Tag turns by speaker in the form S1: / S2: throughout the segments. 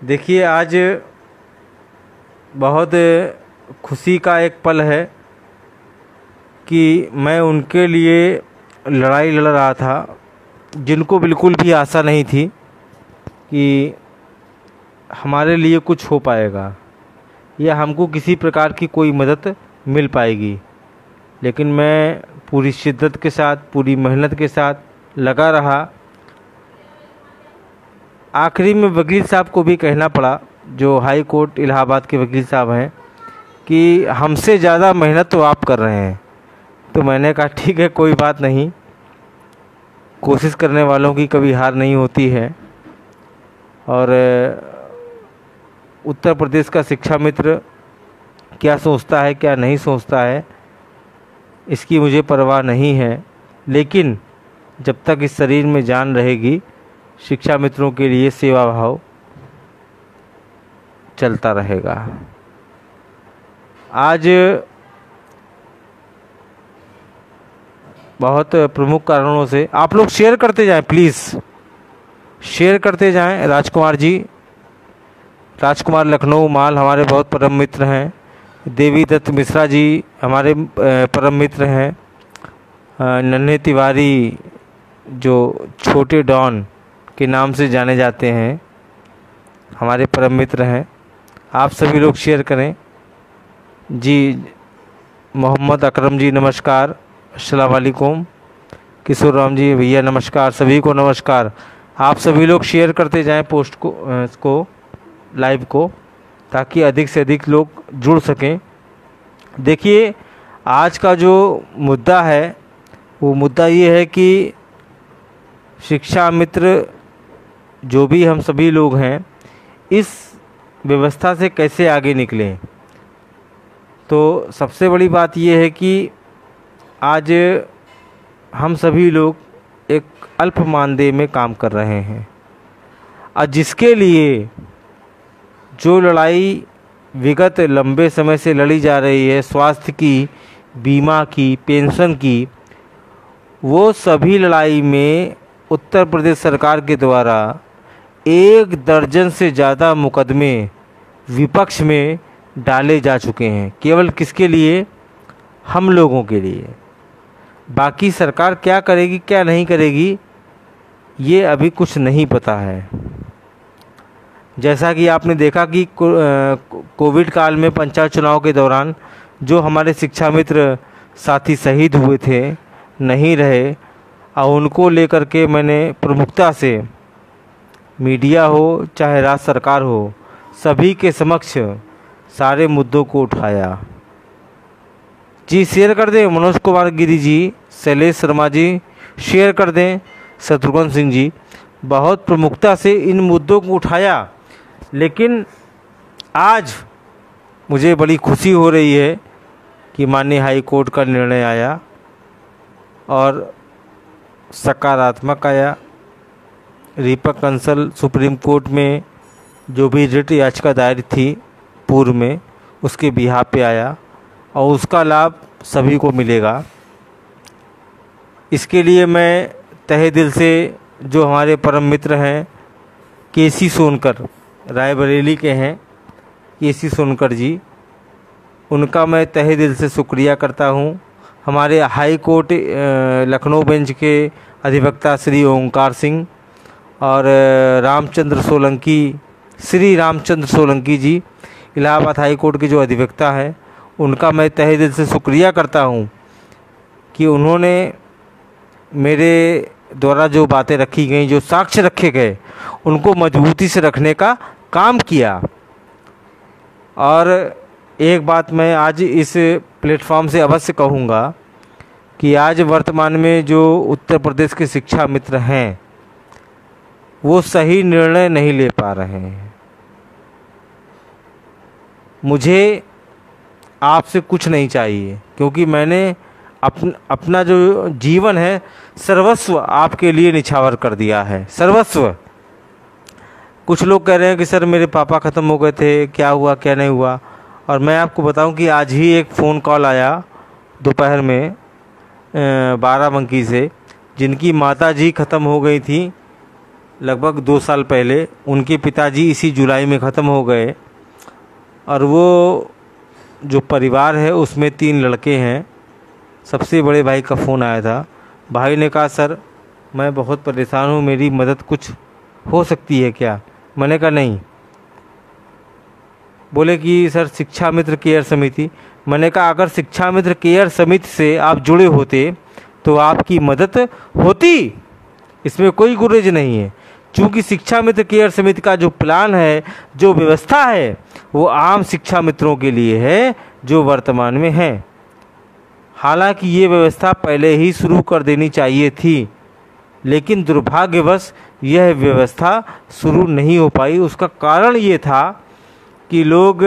S1: देखिए, आज बहुत खुशी का एक पल है कि मैं उनके लिए लड़ाई लड़ रहा था जिनको बिल्कुल भी आशा नहीं थी कि हमारे लिए कुछ हो पाएगा या हमको किसी प्रकार की कोई मदद मिल पाएगी। लेकिन मैं पूरी शिद्दत के साथ, पूरी मेहनत के साथ लगा रहा। आखिरी में वकील साहब को भी कहना पड़ा, जो हाई कोर्ट इलाहाबाद के वकील साहब हैं, कि हमसे ज़्यादा मेहनत तो आप कर रहे हैं। तो मैंने कहा ठीक है, कोई बात नहीं, कोशिश करने वालों की कभी हार नहीं होती है। और उत्तर प्रदेश का शिक्षा मित्र क्या सोचता है, क्या नहीं सोचता है, इसकी मुझे परवाह नहीं है। लेकिन जब तक इस शरीर में जान रहेगी, शिक्षा मित्रों के लिए सेवा भाव चलता रहेगा। आज बहुत प्रमुख कारणों से आप लोग शेयर करते जाएं, प्लीज़ शेयर करते जाएं। राजकुमार जी, राजकुमार लखनऊ माल हमारे बहुत परम मित्र हैं। देवी दत्त मिश्रा जी हमारे परम मित्र हैं। नन्हे तिवारी जो छोटे डॉन के नाम से जाने जाते हैं, हमारे परम मित्र हैं। आप सभी लोग शेयर करें जी। मोहम्मद अकरम जी नमस्कार, अस्सलाम वालेकुम। किशोर राम जी भैया नमस्कार, सभी को नमस्कार। आप सभी लोग शेयर करते जाएं पोस्ट को लाइव को, ताकि अधिक से अधिक लोग जुड़ सकें। देखिए, आज का जो मुद्दा है वो मुद्दा ये है कि शिक्षा मित्र जो भी हम सभी लोग हैं, इस व्यवस्था से कैसे आगे निकलें। तो सबसे बड़ी बात ये है कि आज हम सभी लोग एक अल्प मानदेय में काम कर रहे हैं, और जिसके लिए जो लड़ाई विगत लंबे समय से लड़ी जा रही है, स्वास्थ्य की, बीमा की, पेंशन की, वो सभी लड़ाई में उत्तर प्रदेश सरकार के द्वारा 1 दर्जन से ज़्यादा मुकदमे विपक्ष में डाले जा चुके हैं। केवल किसके लिए? हम लोगों के लिए। बाकी सरकार क्या करेगी, क्या नहीं करेगी, ये अभी कुछ नहीं पता है। जैसा कि आपने देखा कि कोविड काल में पंचायत चुनाव के दौरान जो हमारे शिक्षा मित्र साथी शहीद हुए थे, नहीं रहे, और उनको लेकर के मैंने प्रमुखता से मीडिया हो चाहे राज्य सरकार हो, सभी के समक्ष सारे मुद्दों को उठाया। जी शेयर कर दें, मनोज कुमार गिरी जी, शैलेश शर्मा जी शेयर कर दें, शत्रुघ्न सिंह जी, बहुत प्रमुखता से इन मुद्दों को उठाया। लेकिन आज मुझे बड़ी खुशी हो रही है कि माननीय हाई कोर्ट का निर्णय आया और सकारात्मक आया। रिपक कंसल सुप्रीम कोर्ट में जो भी रिट याचिका दायर थी पूर्व में, उसके बिहाफ पे आया और उसका लाभ सभी को मिलेगा। इसके लिए मैं तहे दिल से, जो हमारे परम मित्र हैं केसी सोनकर, रायबरेली के हैं केसी सोनकर जी, उनका मैं तहे दिल से शुक्रिया करता हूं। हमारे हाई कोर्ट लखनऊ बेंच के अधिवक्ता श्री ओंकार सिंह और रामचंद्र सोलंकी, श्री रामचंद्र सोलंकी जी, इलाहाबाद हाई कोर्ट के जो अधिवक्ता हैं, उनका मैं तहे दिल से शुक्रिया करता हूं कि उन्होंने मेरे द्वारा जो बातें रखी गई, जो साक्ष्य रखे गए, उनको मजबूती से रखने का काम किया। और एक बात मैं आज इस प्लेटफॉर्म से अवश्य कहूँगा कि आज वर्तमान में जो उत्तर प्रदेश के शिक्षा मित्र हैं, वो सही निर्णय नहीं ले पा रहे हैं। मुझे आपसे कुछ नहीं चाहिए, क्योंकि मैंने अपना जो जीवन है सर्वस्व आपके लिए निछावर कर दिया है, सर्वस्व। कुछ लोग कह रहे हैं कि सर मेरे पापा ख़त्म हो गए थे, क्या हुआ क्या नहीं हुआ। और मैं आपको बताऊं कि आज ही एक फ़ोन कॉल आया दोपहर में बाराबंकी से, जिनकी माता जी ख़त्म हो गई थी लगभग 2 साल पहले उनके पिताजी इसी जुलाई में ख़त्म हो गए। और वो जो परिवार है उसमें 3 लड़के हैं। सबसे बड़े भाई का फ़ोन आया था। भाई ने कहा सर मैं बहुत परेशान हूँ, मेरी मदद कुछ हो सकती है क्या? मैंने कहा नहीं। बोले कि सर शिक्षा मित्र केयर समिति। मैंने कहा अगर शिक्षा मित्र केयर समिति से आप जुड़े होते तो आपकी मदद होती, इसमें कोई गुरेज नहीं है। क्योंकि शिक्षा मित्र केयर समिति का जो प्लान है, जो व्यवस्था है, वो आम शिक्षा मित्रों के लिए है जो वर्तमान में है। हालांकि ये व्यवस्था पहले ही शुरू कर देनी चाहिए थी, लेकिन दुर्भाग्यवश यह व्यवस्था शुरू नहीं हो पाई। उसका कारण ये था कि लोग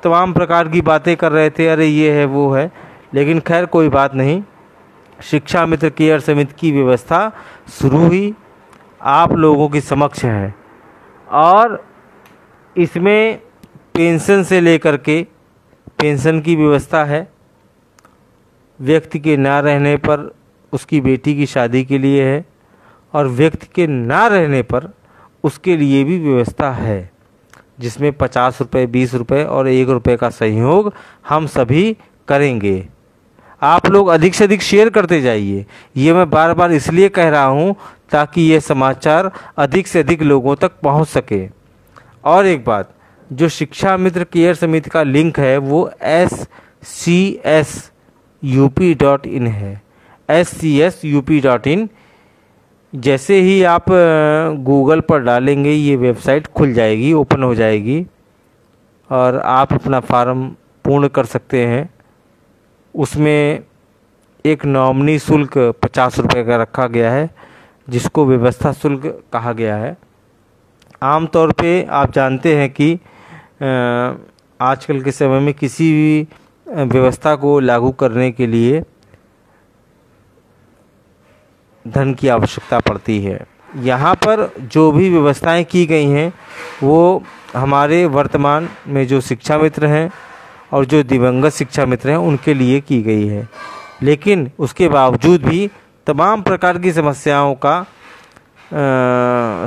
S1: तमाम प्रकार की बातें कर रहे थे, अरे ये है वो है। लेकिन खैर कोई बात नहीं, शिक्षा मित्र केयर समिति की व्यवस्था शुरू हुई, आप लोगों के समक्ष है। और इसमें पेंशन से लेकर के पेंशन की व्यवस्था है। व्यक्ति के ना रहने पर उसकी बेटी की शादी के लिए है, और व्यक्ति के ना रहने पर उसके लिए भी व्यवस्था है, जिसमें 50 रुपये, 20 रुपये और 1 रुपये का सहयोग हम सभी करेंगे। आप लोग अधिक से अधिक शेयर करते जाइए। ये मैं बार बार इसलिए कह रहा हूँ ताकि ये समाचार अधिक से अधिक लोगों तक पहुँच सके। और एक बात, जो शिक्षा मित्र केयर समिति का लिंक है वो scsup.in है, scsup.in। जैसे ही आप गूगल पर डालेंगे ये वेबसाइट खुल जाएगी, ओपन हो जाएगी, और आप अपना फॉर्म पूर्ण कर सकते हैं। उसमें एक नॉमिनी शुल्क 50 रुपये का रखा गया है, जिसको व्यवस्था शुल्क कहा गया है। आमतौर पे आप जानते हैं कि आजकल के समय में किसी भी व्यवस्था को लागू करने के लिए धन की आवश्यकता पड़ती है। यहाँ पर जो भी व्यवस्थाएं की गई हैं वो हमारे वर्तमान में जो शिक्षा मित्र हैं और जो दिवंगत शिक्षा मित्र हैं उनके लिए की गई है। लेकिन उसके बावजूद भी तमाम प्रकार की समस्याओं का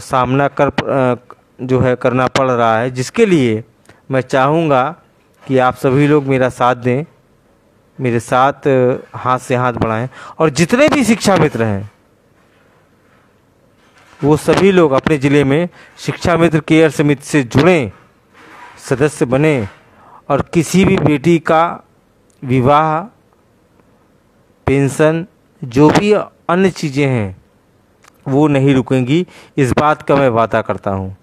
S1: सामना करना पड़ रहा है, जिसके लिए मैं चाहूँगा कि आप सभी लोग मेरा साथ दें, मेरे साथ हाथ से हाथ बढ़ाएं। और जितने भी शिक्षा मित्र हैं वो सभी लोग अपने ज़िले में शिक्षा मित्र केयर समिति से जुड़ें, सदस्य बने, और किसी भी बेटी का विवाह, पेंशन, जो भी अन्य चीज़ें हैं वो नहीं रुकेंगी, इस बात का मैं वादा करता हूँ।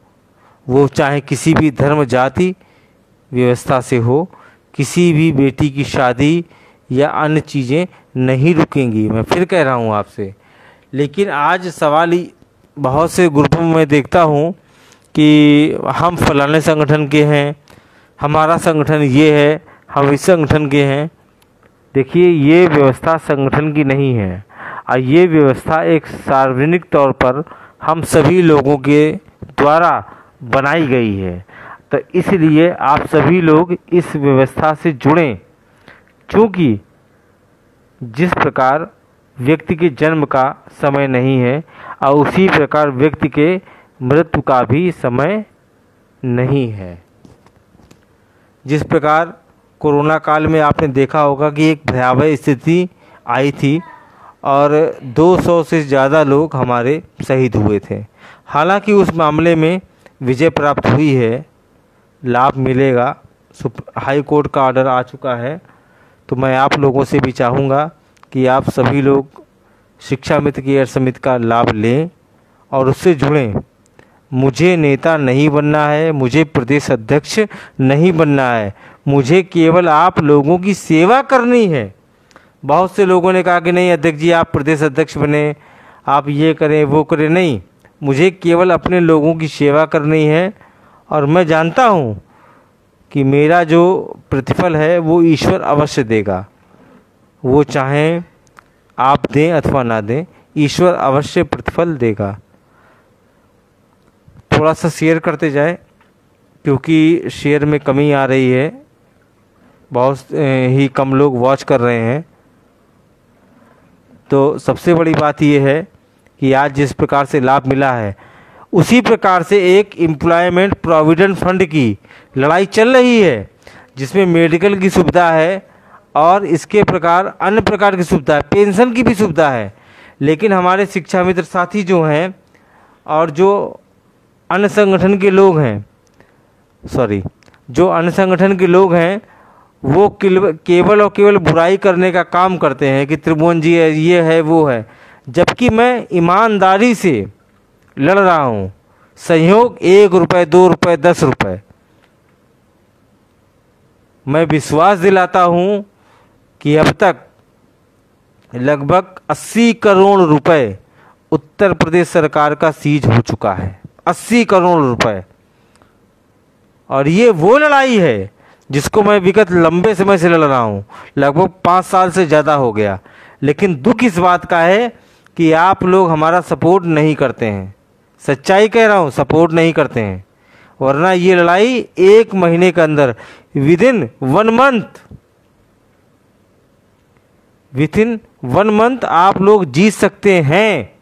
S1: वो चाहे किसी भी धर्म जाति व्यवस्था से हो, किसी भी बेटी की शादी या अन्य चीज़ें नहीं रुकेंगी, मैं फिर कह रहा हूँ आपसे। लेकिन आज सवाल बहुत से ग्रुपों में देखता हूँ कि हम फलाने संगठन के हैं, हमारा संगठन ये है, हम इस संगठन के हैं। देखिए ये व्यवस्था संगठन की नहीं है, और ये व्यवस्था एक सार्वजनिक तौर पर हम सभी लोगों के द्वारा बनाई गई है। तो इसलिए आप सभी लोग इस व्यवस्था से जुड़ें, क्योंकि जिस प्रकार व्यक्ति के जन्म का समय नहीं है और उसी प्रकार व्यक्ति के मृत्यु का भी समय नहीं है। जिस प्रकार कोरोना काल में आपने देखा होगा कि एक भयावह स्थिति आई थी और 200 से ज़्यादा लोग हमारे शहीद हुए थे। हालांकि उस मामले में विजय प्राप्त हुई है, लाभ मिलेगा, हाई कोर्ट का ऑर्डर आ चुका है। तो मैं आप लोगों से भी चाहूँगा कि आप सभी लोग शिक्षा मित्र केयर समिति का लाभ लें और उससे जुड़ें। मुझे नेता नहीं बनना है, मुझे प्रदेश अध्यक्ष नहीं बनना है, मुझे केवल आप लोगों की सेवा करनी है। बहुत से लोगों ने कहा कि नहीं अध्यक्ष जी आप प्रदेश अध्यक्ष बने, आप ये करें वो करें। नहीं, मुझे केवल अपने लोगों की सेवा करनी है, और मैं जानता हूँ कि मेरा जो प्रतिफल है वो ईश्वर अवश्य देगा। वो चाहें आप दें अथवा ना दें, ईश्वर अवश्य प्रतिफल देगा। थोड़ा सा शेयर करते जाए, क्योंकि शेयर में कमी आ रही है, बहुत ही कम लोग वॉच कर रहे हैं। तो सबसे बड़ी बात यह है कि आज जिस प्रकार से लाभ मिला है उसी प्रकार से एक एम्प्लॉयमेंट प्रोविडेंट फंड की लड़ाई चल रही है, जिसमें मेडिकल की सुविधा है और इसके प्रकार अन्य प्रकार की सुविधा है, पेंशन की भी सुविधा है। लेकिन हमारे शिक्षा मित्र साथी जो हैं और जो अन्य संगठन के लोग हैं, जो अन्य संगठन के लोग हैं, वो केवल और केवल बुराई करने का काम करते हैं कि त्रिभुवन जी है, ये है, वो है। जबकि मैं ईमानदारी से लड़ रहा हूँ। सहयोग 1 रुपये, 2 रुपये, 10 रुपये। मैं विश्वास दिलाता हूँ कि अब तक लगभग 80 करोड़ रुपए उत्तर प्रदेश सरकार का सीज हो चुका है। 80 करोड़ रुपए। और ये वो लड़ाई है जिसको मैं विगत लंबे समय से लड़ रहा हूँ, लगभग 5 साल से ज़्यादा हो गया। लेकिन दुख इस बात का है कि आप लोग हमारा सपोर्ट नहीं करते हैं। सच्चाई कह रहा हूँ, सपोर्ट नहीं करते हैं। वरना ये लड़ाई 1 महीने के अंदर, विदिन 1 मंथ आप लोग जीत सकते हैं।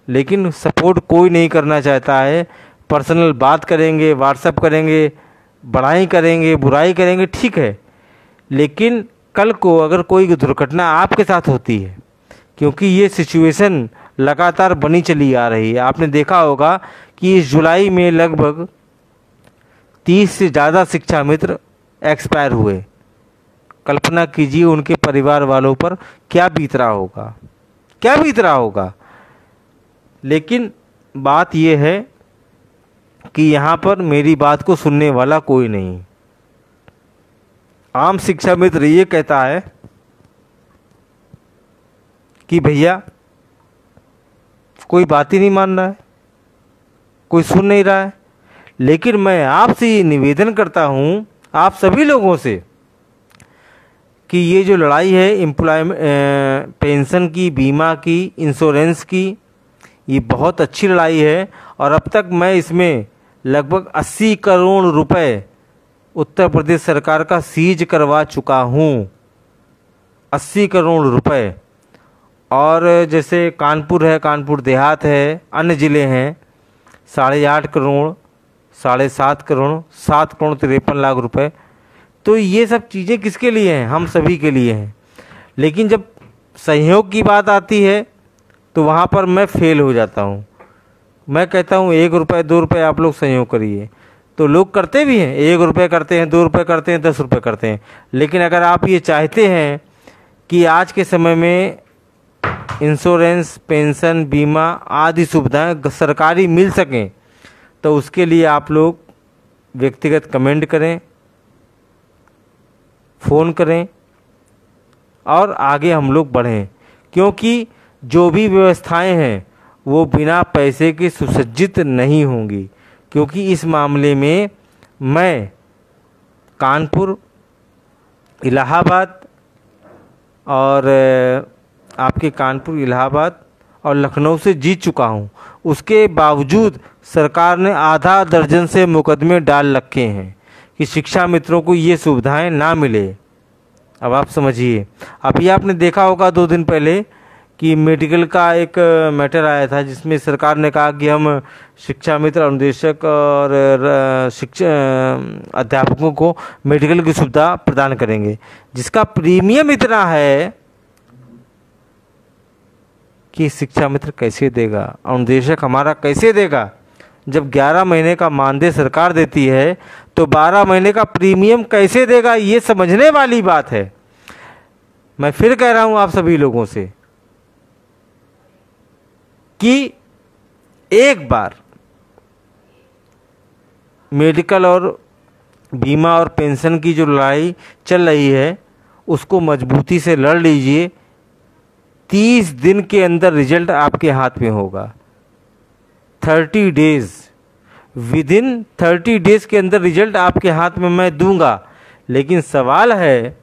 S1: लेकिन सपोर्ट कोई नहीं करना चाहता है। पर्सनल बात करेंगे, व्हाट्सएप करेंगे, बड़ाई करेंगे, बुराई करेंगे, ठीक है। लेकिन कल को अगर कोई दुर्घटना आपके साथ होती है, क्योंकि ये सिचुएशन लगातार बनी चली आ रही है। आपने देखा होगा कि इस जुलाई में लगभग 30 से ज़्यादा शिक्षा मित्र एक्सपायर हुए। कल्पना कीजिए उनके परिवार वालों पर क्या बीत रहा होगा, क्या बीत रहा होगा। लेकिन बात यह है कि यहाँ पर मेरी बात को सुनने वाला कोई नहीं। आम शिक्षा मित्र ये कहता है कि भैया कोई बात ही नहीं मान रहा है, कोई सुन नहीं रहा है। लेकिन मैं आपसे ये निवेदन करता हूँ, आप सभी लोगों से, कि ये जो लड़ाई है एम्प्लॉयमेंट पेंशन की, बीमा की, इंश्योरेंस की, ये बहुत अच्छी लड़ाई है। और अब तक मैं इसमें लगभग 80 करोड़ रुपए उत्तर प्रदेश सरकार का सीज करवा चुका हूँ। 80 करोड़ रुपए। और जैसे कानपुर है, कानपुर देहात है, अन्य ज़िले हैं, 8.5 करोड़, 7.5 करोड़, 7 करोड़ 53 लाख रुपए। तो ये सब चीज़ें किसके लिए हैं? हम सभी के लिए हैं। लेकिन जब सहयोग की बात आती है तो वहाँ पर मैं फेल हो जाता हूँ। मैं कहता हूँ 1 रुपये, 2 रुपये आप लोग सहयोग करिए, तो लोग करते भी हैं। 1 रुपये करते हैं, 2 रुपये करते हैं, 10 रुपये करते हैं। लेकिन अगर आप ये चाहते हैं कि आज के समय में इंश्योरेंस, पेंशन, बीमा आदि सुविधाएं सरकारी मिल सकें, तो उसके लिए आप लोग व्यक्तिगत कमेंट करें, फ़ोन करें और आगे हम लोग बढ़ें। क्योंकि जो भी व्यवस्थाएं हैं वो बिना पैसे के सुसज्जित नहीं होंगी। क्योंकि इस मामले में मैं कानपुर, इलाहाबाद और आपके कानपुर, इलाहाबाद और लखनऊ से जीत चुका हूँ। उसके बावजूद सरकार ने आधा दर्जन से मुकदमे डाल रखे हैं कि शिक्षा मित्रों को ये सुविधाएं ना मिले। अब आप समझिए, अभी आपने देखा होगा 2 दिन पहले कि मेडिकल का एक मैटर आया था, जिसमें सरकार ने कहा कि हम शिक्षा मित्र, अनुदेशक और शिक्षा अध्यापकों को मेडिकल की सुविधा प्रदान करेंगे, जिसका प्रीमियम इतना है कि शिक्षा मित्र कैसे देगा, अनुदेशक हमारा कैसे देगा। जब 11 महीने का मानदेय सरकार देती है तो 12 महीने का प्रीमियम कैसे देगा, ये समझने वाली बात है। मैं फिर कह रहा हूं आप सभी लोगों से कि एक बार मेडिकल और बीमा और पेंशन की जो लड़ाई चल रही है उसको मजबूती से लड़ लीजिए। 30 दिन के अंदर रिजल्ट आपके हाथ में होगा। 30 डेज, विदिन 30 डेज के अंदर रिजल्ट आपके हाथ में मैं दूंगा। लेकिन सवाल है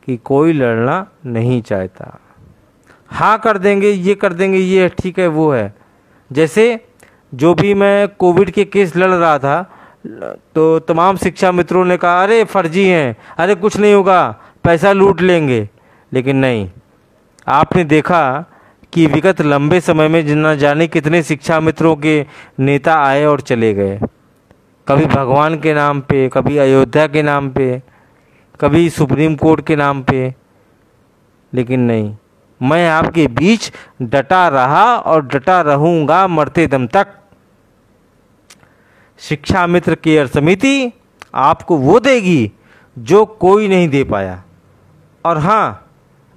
S1: कि कोई लड़ना नहीं चाहता। हाँ कर देंगे, ये कर देंगे, ये ठीक है, वो है। जैसे जो भी मैं कोविड के केस लड़ रहा था तो तमाम शिक्षा मित्रों ने कहा अरे फर्जी हैं, अरे कुछ नहीं होगा, पैसा लूट लेंगे। लेकिन नहीं, आपने देखा कि विगत लंबे समय में न जाने कितने शिक्षा मित्रों के नेता आए और चले गए, कभी भगवान के नाम पे, कभी अयोध्या के नाम पे, कभी सुप्रीम कोर्ट के नाम पे, लेकिन नहीं, मैं आपके बीच डटा रहा और डटा रहूँगा मरते दम तक। शिक्षा मित्र केयर समिति आपको वो देगी जो कोई नहीं दे पाया। और हाँ,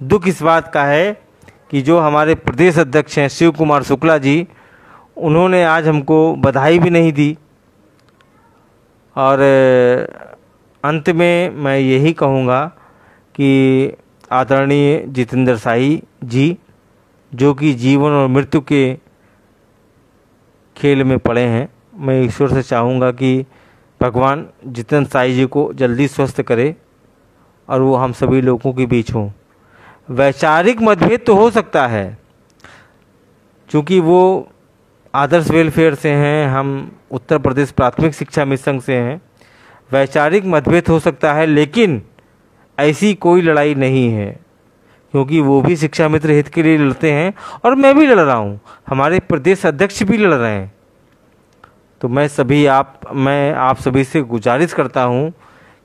S1: दुख इस बात का है कि जो हमारे प्रदेश अध्यक्ष हैं शिव कुमार शुक्ला जी, उन्होंने आज हमको बधाई भी नहीं दी। और अंत में मैं यही कहूँगा कि आदरणीय जितेंद्र साई जी, जो कि जीवन और मृत्यु के खेल में पड़े हैं, मैं ईश्वर से चाहूँगा कि भगवान जितेंद्र साई जी को जल्दी स्वस्थ करे और वो हम सभी लोगों के बीच हों। वैचारिक मतभेद तो हो सकता है, क्योंकि वो आदर्श वेलफेयर से हैं, हम उत्तर प्रदेश प्राथमिक शिक्षा मिशन से हैं। वैचारिक मतभेद हो सकता है, लेकिन ऐसी कोई लड़ाई नहीं है, क्योंकि वो भी शिक्षा मित्र हित के लिए लड़ते हैं और मैं भी लड़ रहा हूँ, हमारे प्रदेश अध्यक्ष भी लड़ रहे हैं। तो मैं आप सभी से गुजारिश करता हूँ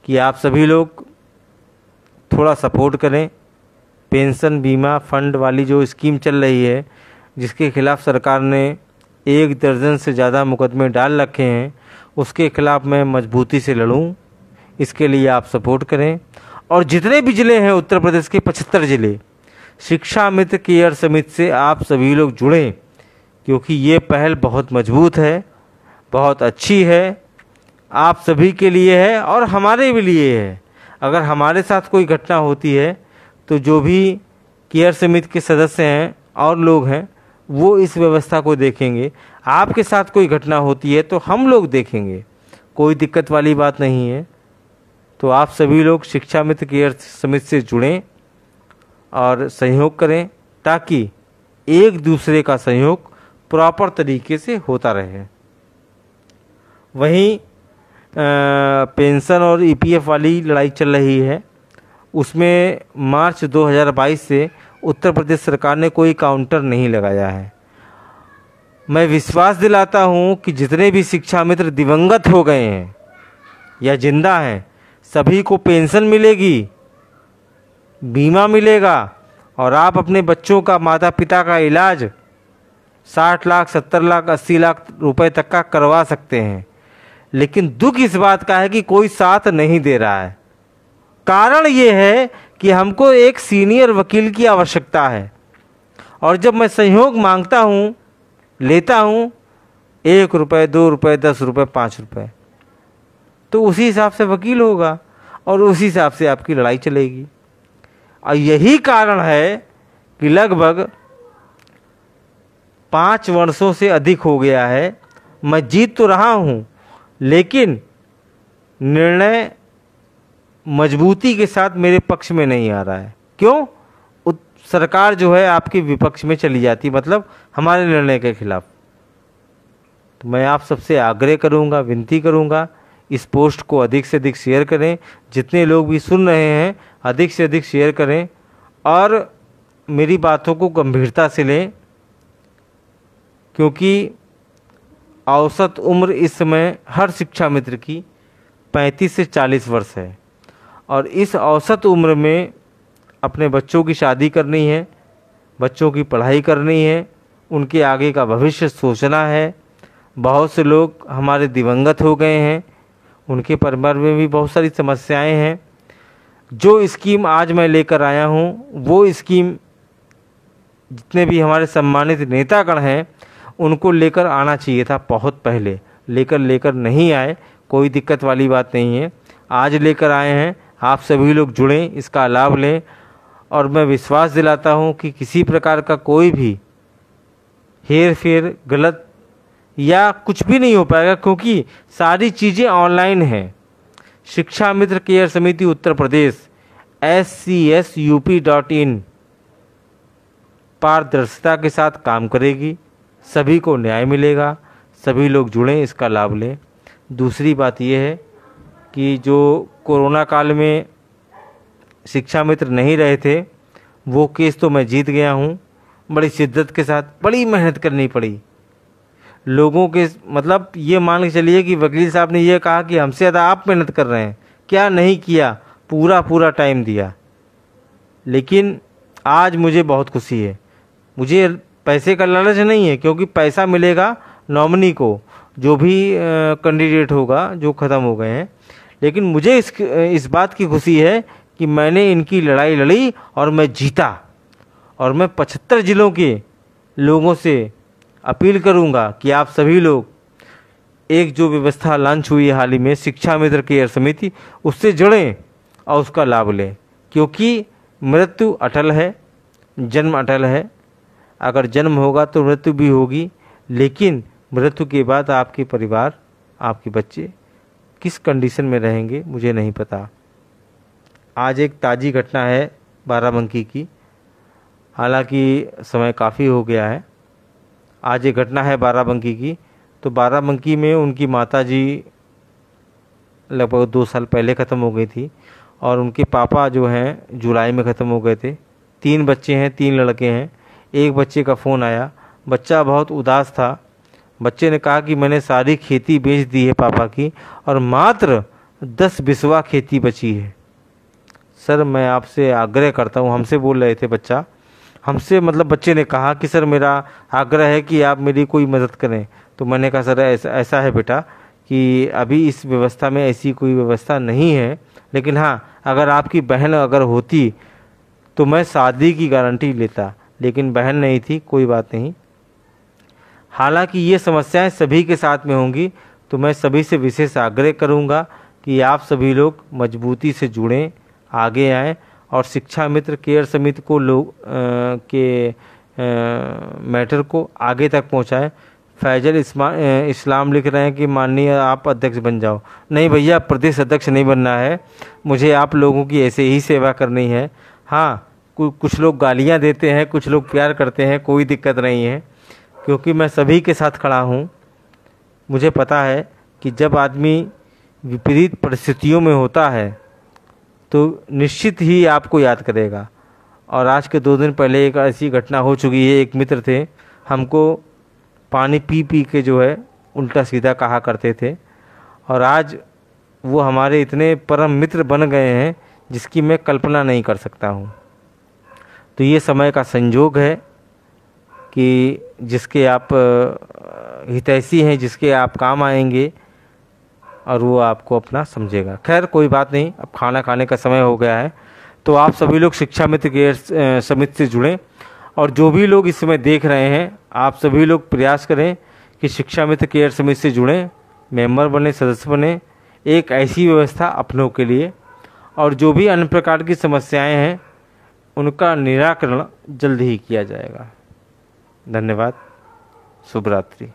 S1: कि आप सभी लोग थोड़ा सपोर्ट करें। पेंशन बीमा फंड वाली जो स्कीम चल रही है, जिसके खिलाफ सरकार ने 1 दर्जन से ज़्यादा मुकदमे डाल रखे हैं, उसके खिलाफ मैं मजबूती से लड़ूं। इसके लिए आप सपोर्ट करें। और जितने भी ज़िले हैं उत्तर प्रदेश के 75 ज़िले, शिक्षा मित्र केयर समिति से आप सभी लोग जुड़ें, क्योंकि ये पहल बहुत मजबूत है, बहुत अच्छी है, आप सभी के लिए है और हमारे भी लिए है। अगर हमारे साथ कोई घटना होती है तो जो भी केयर समिति के सदस्य हैं और लोग हैं वो इस व्यवस्था को देखेंगे। आपके साथ कोई घटना होती है तो हम लोग देखेंगे, कोई दिक्कत वाली बात नहीं है। तो आप सभी लोग शिक्षा मित्र केयर समिति से जुड़ें और सहयोग करें, ताकि एक दूसरे का सहयोग प्रॉपर तरीके से होता रहे। वहीं पेंशन और ईपीएफ वाली लड़ाई चल रही है, उसमें मार्च 2022 से उत्तर प्रदेश सरकार ने कोई काउंटर नहीं लगाया है। मैं विश्वास दिलाता हूं कि जितने भी शिक्षा मित्र दिवंगत हो गए हैं या जिंदा हैं, सभी को पेंशन मिलेगी, बीमा मिलेगा और आप अपने बच्चों का, माता पिता का इलाज 60 लाख, 70 लाख, 80 लाख रुपए तक का करवा सकते हैं। लेकिन दुख इस बात का है कि कोई साथ नहीं दे रहा है। कारण ये है कि हमको एक सीनियर वकील की आवश्यकता है, और जब मैं सहयोग मांगता हूँ, लेता हूँ 1 रुपये, 2 रुपये, 10 रुपये, 5 रुपये, तो उसी हिसाब से वकील होगा और उसी हिसाब से आपकी लड़ाई चलेगी। और यही कारण है कि लगभग 5 वर्षों से अधिक हो गया है, मैं जीत तो रहा हूँ, लेकिन निर्णय मजबूती के साथ मेरे पक्ष में नहीं आ रहा है। क्यों? सरकार जो है आपके विपक्ष में चली जाती, मतलब हमारे निर्णय के खिलाफ। तो मैं आप सबसे आग्रह करूंगा, विनती करूंगा, इस पोस्ट को अधिक से अधिक शेयर करें। जितने लोग भी सुन रहे हैं अधिक से अधिक शेयर करें और मेरी बातों को गंभीरता से लें, क्योंकि औसत उम्र इस समय हर शिक्षा मित्र की 35 से 40 वर्ष है और इस औसत उम्र में अपने बच्चों की शादी करनी है, बच्चों की पढ़ाई करनी है, उनके आगे का भविष्य सोचना है। बहुत से लोग हमारे दिवंगत हो गए हैं, उनके परिवार में भी बहुत सारी समस्याएं हैं। जो स्कीम आज मैं लेकर आया हूँ, वो स्कीम जितने भी हमारे सम्मानित नेतागण हैं उनको लेकर आना चाहिए था बहुत पहले, लेकर नहीं आए। कोई दिक्कत वाली बात नहीं है, आज लेकर आए हैं। आप सभी लोग जुड़ें, इसका लाभ लें और मैं विश्वास दिलाता हूं कि किसी प्रकार का कोई भी हेर फेर, गलत या कुछ भी नहीं हो पाएगा, क्योंकि सारी चीज़ें ऑनलाइन हैं। शिक्षा मित्र केयर समिति उत्तर प्रदेश scsup.in पारदर्शिता के साथ काम करेगी, सभी को न्याय मिलेगा, सभी लोग जुड़ें, इसका लाभ लें। दूसरी बात यह है कि जो कोरोना काल में शिक्षा मित्र नहीं रहे थे, वो केस तो मैं जीत गया हूँ। बड़ी शिद्दत के साथ बड़ी मेहनत करनी पड़ी लोगों के, मतलब ये मान के चलिए कि वकील साहब ने ये कहा कि हमसे ज़्यादा आप मेहनत कर रहे हैं, क्या नहीं किया, पूरा टाइम दिया। लेकिन आज मुझे बहुत खुशी है, मुझे पैसे का लालच नहीं है, क्योंकि पैसा मिलेगा नॉमिनी को, जो भी कैंडिडेट होगा जो ख़त्म हो गए हैं। लेकिन मुझे इस बात की खुशी है कि मैंने इनकी लड़ाई लड़ी और मैं जीता। और मैं 75 ज़िलों के लोगों से अपील करूंगा कि आप सभी लोग एक जो व्यवस्था लॉन्च हुई है हाल ही में, शिक्षा मित्र केयर समिति, उससे जुड़ें और उसका लाभ लें। क्योंकि मृत्यु अटल है, जन्म अटल है। अगर जन्म होगा तो मृत्यु भी होगी, लेकिन मृत्यु के बाद आपके परिवार, आपके बच्चे किस कंडीशन में रहेंगे मुझे नहीं पता। आज एक ताज़ी घटना है बाराबंकी की, हालांकि समय काफ़ी हो गया है। आज एक घटना है बाराबंकी की। तो बाराबंकी में उनकी माताजी लगभग 2 साल पहले ख़त्म हो गई थी और उनके पापा जो हैं जुलाई में ख़त्म हो गए थे। 3 बच्चे हैं, 3 लड़के हैं। एक बच्चे का फ़ोन आया, बच्चा बहुत उदास था। बच्चे ने कहा कि मैंने सारी खेती बेच दी है पापा की और मात्र 10 बिस्वा खेती बची है। सर मैं आपसे आग्रह करता हूँ, हमसे बोल रहे थे बच्चा, हमसे मतलब बच्चे ने कहा कि सर मेरा आग्रह है कि आप मेरी कोई मदद करें। तो मैंने कहा सर ऐसा है बेटा कि अभी इस व्यवस्था में ऐसी कोई व्यवस्था नहीं है, लेकिन हाँ अगर आपकी बहन अगर होती तो मैं शादी की गारंटी लेता, लेकिन बहन नहीं थी, कोई बात नहीं। हालांकि ये समस्याएं सभी के साथ में होंगी, तो मैं सभी से विशेष आग्रह करूंगा कि आप सभी लोग मजबूती से जुड़ें, आगे आएँ और शिक्षा मित्र केयर समिति को लोग के मैटर को आगे तक पहुंचाएं। फैजल इस्लाम लिख रहे हैं कि माननीय आप अध्यक्ष बन जाओ। नहीं भैया, प्रदेश अध्यक्ष नहीं बनना है, मुझे आप लोगों की ऐसे ही सेवा करनी है। हाँ कुछ लोग गालियां देते हैं, कुछ लोग प्यार करते हैं, कोई दिक्कत नहीं है, क्योंकि मैं सभी के साथ खड़ा हूँ। मुझे पता है कि जब आदमी विपरीत परिस्थितियों में होता है तो निश्चित ही आपको याद करेगा। और आज के 2 दिन पहले एक ऐसी घटना हो चुकी है। एक मित्र थे, हमको पानी पी पी के जो है उल्टा सीधा कहा करते थे, और आज वो हमारे इतने परम मित्र बन गए हैं जिसकी मैं कल्पना नहीं कर सकता हूँ। तो ये समय का संजोग है कि जिसके आप हितैषी हैं, जिसके आप काम आएंगे और वो आपको अपना समझेगा। खैर कोई बात नहीं, अब खाना खाने का समय हो गया है। तो आप सभी लोग शिक्षा मित्र केयर समिति से जुड़ें, और जो भी लोग इस समय देख रहे हैं आप सभी लोग प्रयास करें कि शिक्षा मित्र केयर समिति से जुड़ें, मेंबर बने, सदस्य बने, एक ऐसी व्यवस्था अपनों के लिए। और जो भी अन्य प्रकार की समस्याएं हैं उनका निराकरण जल्द ही किया जाएगा। धन्यवाद, शुभ रात्रि।